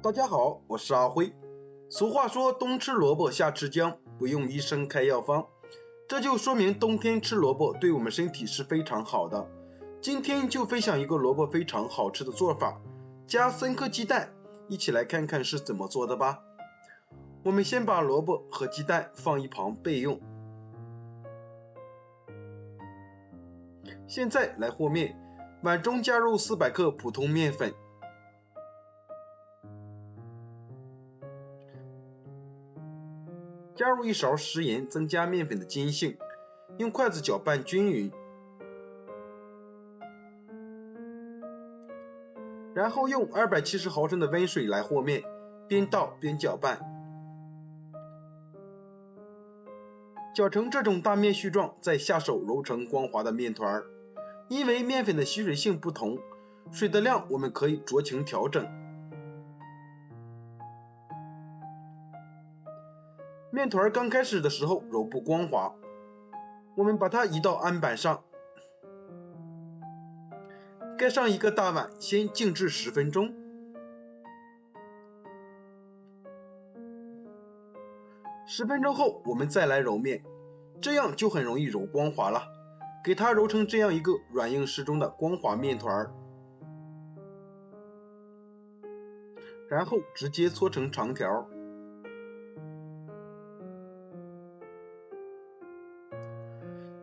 大家好，我是阿辉。俗话说冬吃萝卜夏吃姜，不用医生开药方，这就说明冬天吃萝卜对我们身体是非常好的。今天就分享一个萝卜非常好吃的做法，加3颗鸡蛋，一起来看看是怎么做的吧。我们先把萝卜和鸡蛋放一旁备用。现在来和面，碗中加入400克普通面粉，加入1勺食盐，增加面粉的筋性，用筷子搅拌均匀，然后用270毫升的温水来和面，边倒边搅拌，搅成这种大面絮状，再下手揉成光滑的面团。因为面粉的吸水性不同，水的量我们可以酌情调整。面团刚开始的时候揉不光滑，我们把它移到案板上，盖上一个大碗，先静置10分钟。10分钟后，我们再来揉面，这样就很容易揉光滑了。给它揉成这样一个软硬适中的光滑面团，然后直接搓成长条。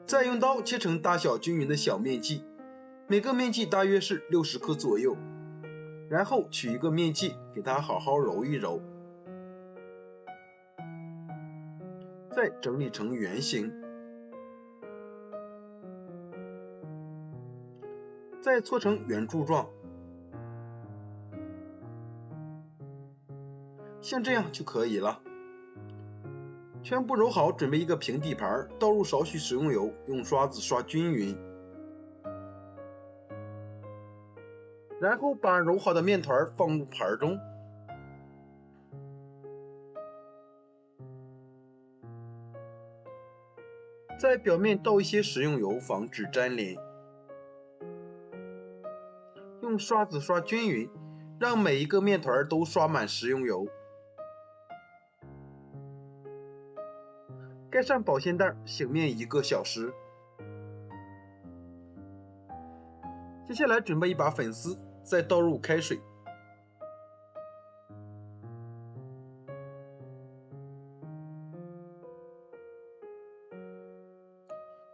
再用刀切成大小均匀的小面剂，每个面剂大约是60克左右。然后取一个面剂，给它好好揉一揉，再整理成圆形，再搓成圆柱状，像这样就可以了。全部揉好，准备一个平底盘，倒入少许食用油，用刷子刷均匀，然后把揉好的面团放入盘中，在表面倒一些食用油，防止粘连，用刷子刷均匀，让每一个面团都刷满食用油。盖上保鲜袋，醒面1个小时。接下来准备一把粉丝，再倒入开水，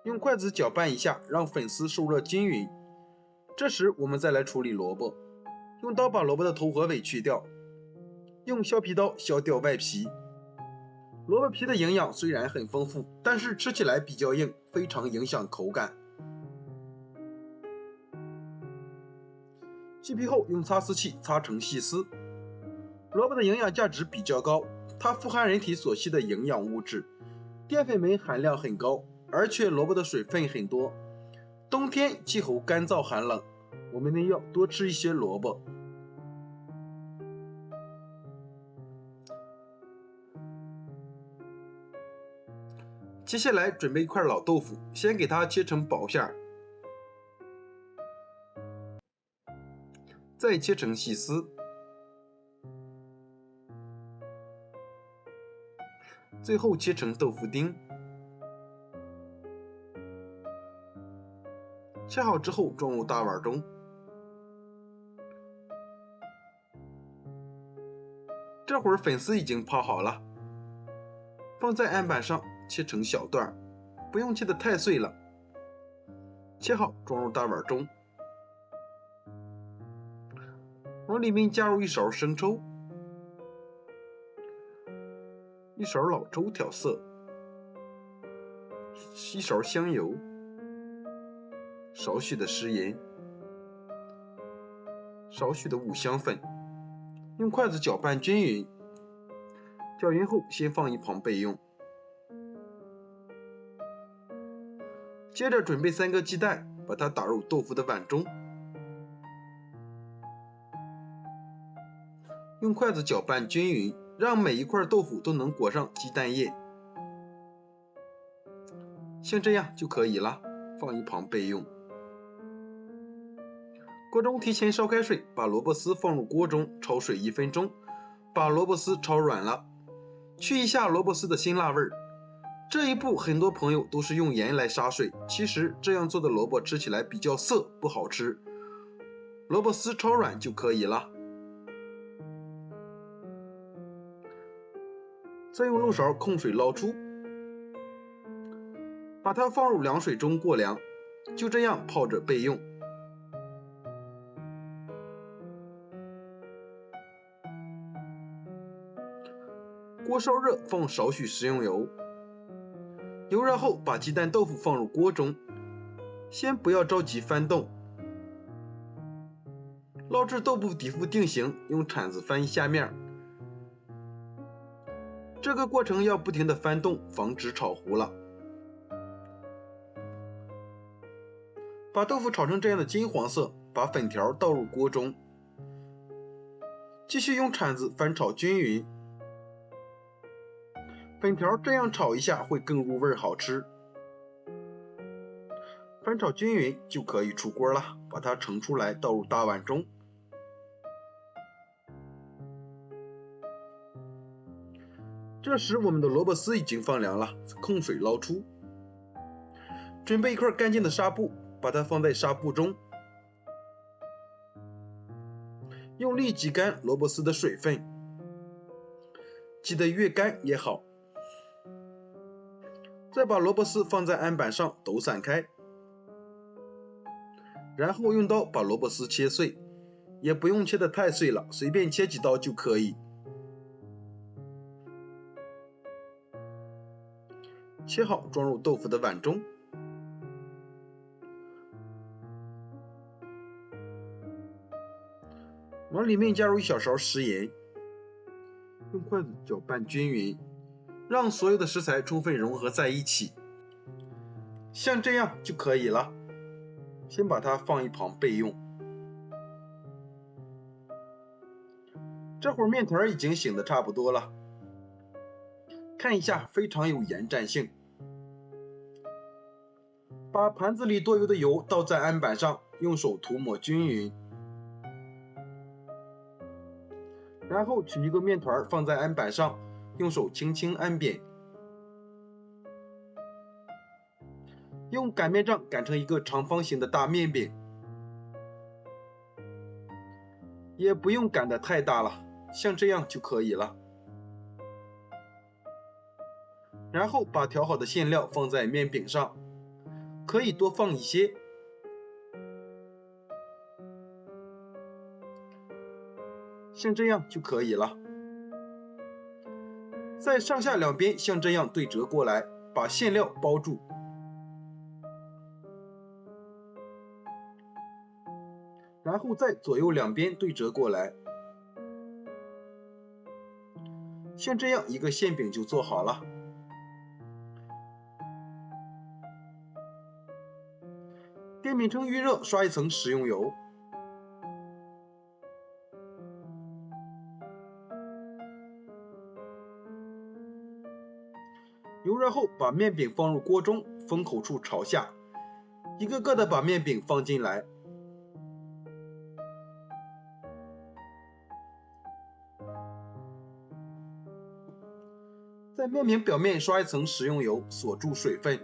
用筷子搅拌一下，让粉丝受热均匀。这时我们再来处理萝卜，用刀把萝卜的头和尾去掉，用削皮刀削掉外皮。萝卜皮的营养虽然很丰富，但是吃起来比较硬，非常影响口感。去皮后用擦丝器擦成细丝。萝卜的营养价值比较高，它富含人体所需的营养物质，淀粉酶含量很高，而且萝卜的水分很多。冬天气候干燥寒冷，我们要多吃一些萝卜。接下来准备一块老豆腐，先给它切成薄片，再切成细丝，最后切成豆腐丁。切好之后装入大碗中，这会儿粉丝已经泡好了，放在案板上切成小段，不用切得太碎了。切好装入大碗中，往里面加入1勺生抽，1勺老抽调色，1勺香油，少许的食盐，少许的五香粉，用筷子搅拌均匀。搅匀后先放一旁备用。接着准备3个鸡蛋，把它打入豆腐的碗中，用筷子搅拌均匀，让每一块豆腐都能裹上鸡蛋液，像这样就可以了，放一旁备用。锅中提前烧开水，把萝卜丝放入锅中，焯水1分钟，把萝卜丝炒软了，去一下萝卜丝的辛辣味儿。这一步很多朋友都是用盐来杀水，其实这样做的萝卜吃起来比较涩，不好吃。萝卜丝炒软就可以了。再用漏勺控水捞出，把它放入凉水中过凉，就这样泡着备用。锅烧热，放少许食用油。油热后，把鸡蛋豆腐放入锅中，先不要着急翻动，捞至豆腐底部定型，用铲子翻一下面。这个过程要不停地翻动，防止炒糊了。把豆腐炒成这样的金黄色，把粉条倒入锅中，继续用铲子翻炒均匀。粉条这样炒一下会更入味好吃。翻炒均匀就可以出锅了，把它盛出来倒入大碗中。这时我们的萝卜丝已经放凉了，控水捞出。准备一块干净的纱布，把它放在纱布中，用力挤干萝卜丝的水分，挤得越干越好。再把萝卜丝放在案板上抖散开，然后用刀把萝卜丝切碎，也不用切得太碎了，随便切几刀就可以。切好装入豆腐的碗中，往里面加入1小勺食盐，用筷子搅拌均匀，让所有的食材充分融合在一起，像这样就可以了。先把它放一旁备用。这会儿面团已经醒得差不多了，看一下非常有延展性。把盘子里多余的油倒在案板上，用手涂抹均匀，然后取一个面团放在案板上，用手轻轻按扁，用擀面杖擀成一个长方形的大面饼，也不用擀得太大了，像这样就可以了。然后把调好的馅料放在面饼上，可以多放一些。像这样就可以了。在上下两边像这样对折过来，把馅料包住。然后再左右两边对折过来，像这样一个馅饼就做好了。电饼铛预热，刷一层食用油。油热后，把面饼放入锅中，封口处朝下，一个个的把面饼放进来。在面饼表面刷一层食用油，锁住水分，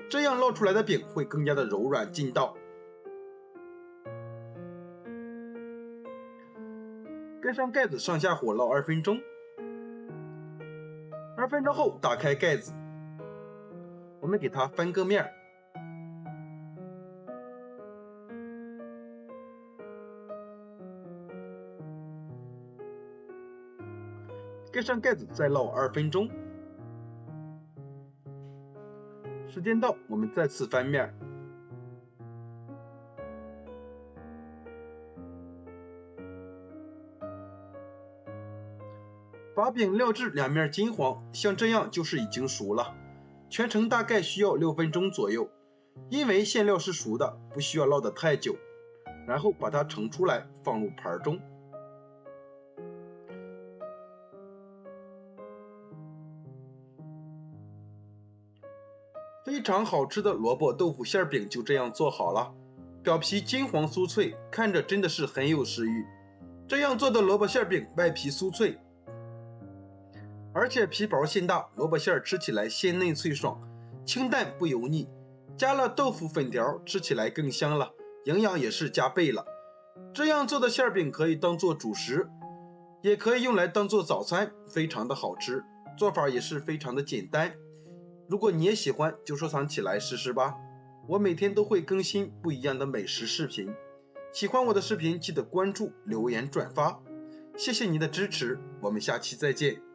这样烙出来的饼会更加的柔软劲道。盖上盖子，上下火烙2分钟。2分钟后打开盖子，我们给它翻个面，盖上盖子再烙2分钟。时间到，我们再次翻面。把饼料至两面金黄，像这样就是已经熟了。全程大概需要6分钟左右，因为馅料是熟的，不需要烙得太久。然后把它盛出来，放入盘中。非常好吃的萝卜豆腐馅饼就这样做好了，表皮金黄酥脆，看着真的是很有食欲。这样做的萝卜馅饼外皮酥脆，而且皮薄馅大，萝卜馅儿吃起来鲜嫩脆爽，清淡不油腻。加了豆腐粉条，吃起来更香了，营养也是加倍了。这样做的馅饼可以当做主食，也可以用来当做早餐，非常的好吃。做法也是非常的简单。如果你也喜欢，就收藏起来试试吧。我每天都会更新不一样的美食视频，喜欢我的视频记得关注、留言、转发，谢谢您的支持，我们下期再见。